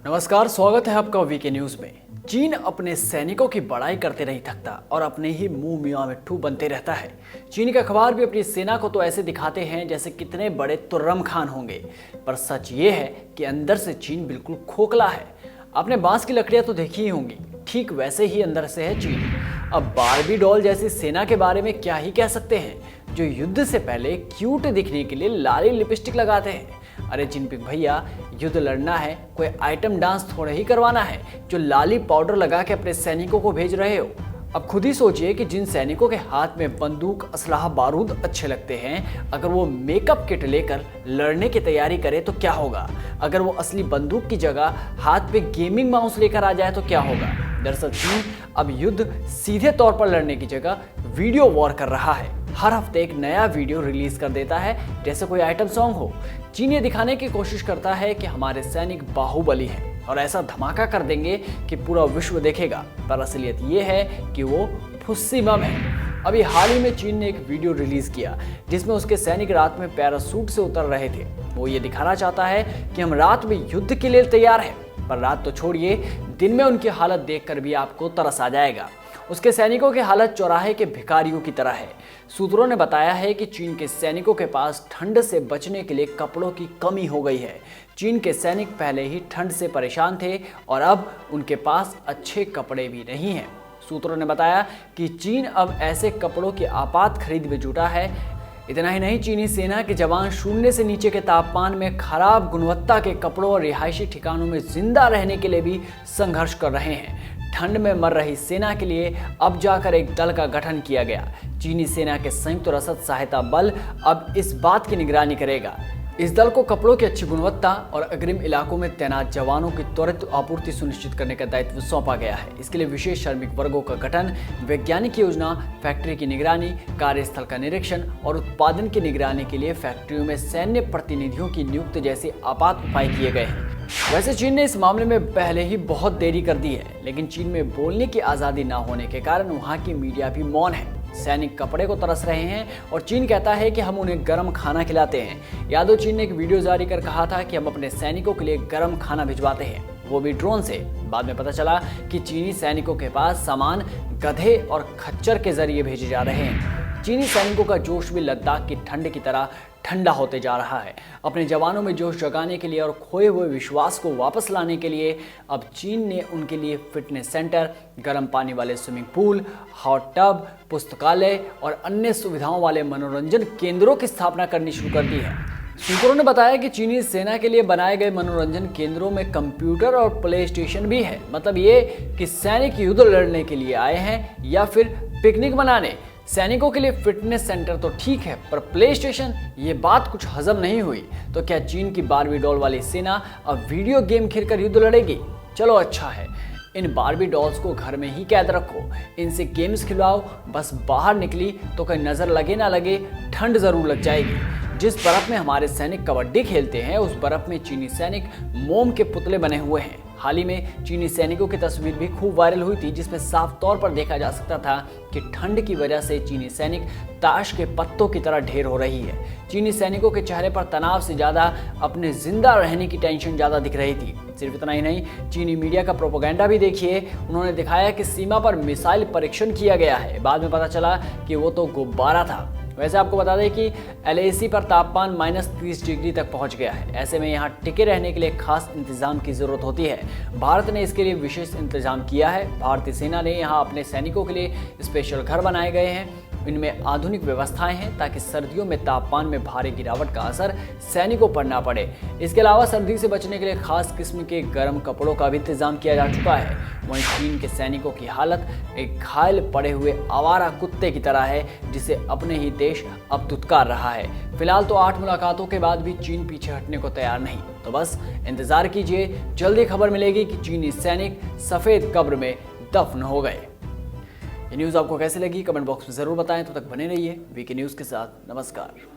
नमस्कार, स्वागत है आपका वीके न्यूज में। चीन अपने सैनिकों की बड़ाई करते नहीं थकता और अपने ही मुंह मियां मिट्ठू बनते रहता है। चीन के अखबार भी अपनी सेना को तो ऐसे दिखाते हैं जैसे कितने बड़े तुर्रम खान होंगे, पर सच ये है कि अंदर से चीन बिल्कुल खोखला है। आपने बांस की लकड़ियां तो देखी ही होंगी, ठीक वैसे ही अंदर से है चीन। अब बारबी डॉल जैसी सेना के बारे में क्या ही कह सकते हैं, जो युद्ध से पहले क्यूट दिखने के लिए लाली लिपस्टिक लगाते हैं। अरे जिनपिंग भैया, युद्ध लड़ना है, कोई आइटम डांस थोड़ा ही करवाना है जो लाली पाउडर लगा के अपने सैनिकों को भेज रहे हो। अब खुद ही सोचिए कि जिन सैनिकों के हाथ में बंदूक, असलाह, बारूद अच्छे लगते हैं, अगर वो मेकअप किट लेकर लड़ने की तैयारी करे तो क्या होगा। अगर वो असली बंदूक की जगह हाथ पे गेमिंग माउस लेकर आ जाए तो क्या होगा। दरअसल चीन अब युद्ध सीधे तौर पर लड़ने की जगह वीडियो वॉर कर रहा है। हर हफ्ते एक नया वीडियो रिलीज कर देता है जैसे कोई आइटम सॉन्ग हो। चीन ये दिखाने की कोशिश करता है कि हमारे सैनिक बाहुबली हैं और ऐसा धमाका कर देंगे कि पूरा विश्व देखेगा, पर असलियत ये है कि वो फुस्सी बम है। अभी हाल ही में चीन ने एक वीडियो रिलीज किया जिसमें उसके सैनिक रात में पैरासूट से उतर रहे थे। वो ये दिखाना चाहता है कि हम रात में युद्ध के लिए तैयार हैं, पर रात तो छोड़िए, दिन में उनकी हालत देखकर भी आपको तरस आ जाएगा। उसके सैनिकों की हालत चौराहे के भिखारियों की तरह है। सूत्रों ने बताया है कि चीन के सैनिकों के पास ठंड से बचने के लिए कपड़ों की कमी हो गई है। चीन के सैनिक पहले ही ठंड से परेशान थे और अब उनके पास अच्छे कपड़े भी नहीं हैं। सूत्रों ने बताया कि चीन अब ऐसे कपड़ों की आपात खरीद में जुटा है। इतना ही नहीं, चीनी सेना के जवान शून्य से नीचे के तापमान में खराब गुणवत्ता के कपड़ों और रिहायशी ठिकानों में जिंदा रहने के लिए भी संघर्ष कर रहे हैं। ठंड में मर रही सेना के लिए अब जाकर एक दल का गठन किया गया। चीनी सेना के संयुक्त रसद सहायता बल अब इस बात की निगरानी करेगा। इस दल को कपड़ों की अच्छी गुणवत्ता और अग्रिम इलाकों में तैनात जवानों की त्वरित आपूर्ति सुनिश्चित करने का दायित्व सौंपा गया है। इसके लिए विशेष श्रमिक वर्गों का गठन, वैज्ञानिक योजना, फैक्ट्री की निगरानी, कार्यस्थल का निरीक्षण और उत्पादन की निगरानी के लिए फैक्ट्रियों में सैन्य प्रतिनिधियों की नियुक्ति जैसे आपात उपाय किए गए हैं। वैसे चीन ने इस मामले में पहले ही बहुत देरी कर दी है, लेकिन चीन में बोलने की आज़ादी ना होने के कारण वहाँ की मीडिया भी मौन है। सैनिक कपड़े को तरस रहे हैं और चीन कहता है कि हम उन्हें गर्म खाना खिलाते हैं। यादव चीन ने एक वीडियो जारी कर कहा था कि हम अपने सैनिकों के लिए गर्म खाना भिजवाते हैं, वो भी ड्रोन से। बाद में पता चला कि चीनी सैनिकों के पास सामान गधे और खच्चर के जरिए भेजे जा रहे हैं। चीनी सैनिकों का जोश भी लद्दाख की ठंड की तरह ठंडा होते जा रहा है। अपने जवानों में जोश जगाने के लिए और खोए हुए विश्वास को वापस लाने के लिए अब चीन ने उनके लिए फिटनेस सेंटर, गर्म पानी वाले स्विमिंग पूल, हॉट टब, पुस्तकालय और अन्य सुविधाओं वाले मनोरंजन केंद्रों की स्थापना करनी शुरू कर दी है। सूत्रों ने बताया कि चीनी सेना के लिए बनाए गए मनोरंजन केंद्रों में कंप्यूटर और प्ले स्टेशन भी है। मतलब ये कि सैनिक युद्ध लड़ने के लिए आए हैं या फिर पिकनिक मनाने। सैनिकों के लिए फिटनेस सेंटर तो ठीक है, पर प्ले स्टेशन, ये बात कुछ हजम नहीं हुई। तो क्या चीन की बारबी डॉल वाली सेना अब वीडियो गेम खेलकर युद्ध लड़ेगी? चलो अच्छा है, इन बारबी डॉल्स को घर में ही कैद रखो, इनसे गेम्स खिलवाओ। बस बाहर निकली तो कहीं नजर लगे ना लगे, ठंड जरूर लग जाएगी। जिस बर्फ में हमारे सैनिक कबड्डी खेलते हैं, उस बर्फ में चीनी सैनिक मोम के पुतले बने हुए हैं। हाल ही में चीनी सैनिकों की तस्वीर भी खूब वायरल हुई थी, जिसमें साफ तौर पर देखा जा सकता था कि ठंड की वजह से चीनी सैनिक ताश के पत्तों की तरह ढेर हो रही है। चीनी सैनिकों के चेहरे पर तनाव से ज़्यादा अपने जिंदा रहने की टेंशन ज़्यादा दिख रही थी। सिर्फ इतना ही नहीं, चीनी मीडिया का प्रोपेगेंडा भी देखिए। उन्होंने दिखाया कि सीमा पर मिसाइल परीक्षण किया गया है। बाद में पता चला कि वो तो गुब्बारा था। वैसे आपको बता दें कि LAC पर तापमान -30 डिग्री तक पहुंच गया है। ऐसे में यहाँ टिके रहने के लिए खास इंतजाम की जरूरत होती है। भारत ने इसके लिए विशेष इंतजाम किया है। भारतीय सेना ने यहाँ अपने सैनिकों के लिए स्पेशल घर बनाए गए हैं। इनमें आधुनिक व्यवस्थाएं हैं ताकि सर्दियों में तापमान में भारी गिरावट का असर सैनिकों पर ना पड़े। इसके अलावा सर्दी से बचने के लिए खास किस्म के गर्म कपड़ों का भी इंतजाम किया जा चुका है। वहीं चीन के सैनिकों की हालत एक घायल पड़े हुए आवारा कुत्ते की तरह है, जिसे अपने ही देश अब दुत्कार रहा है। फिलहाल तो 8 मुलाकातों के बाद भी चीन पीछे हटने को तैयार नहीं। तो बस इंतजार कीजिए, जल्दी खबर मिलेगी कि चीनी सैनिक सफेद कब्र में दफन हो गए। ये न्यूज़ आपको कैसी लगी कमेंट बॉक्स में ज़रूर बताएं। तब तक बने रहिए वीके न्यूज़ के साथ। नमस्कार।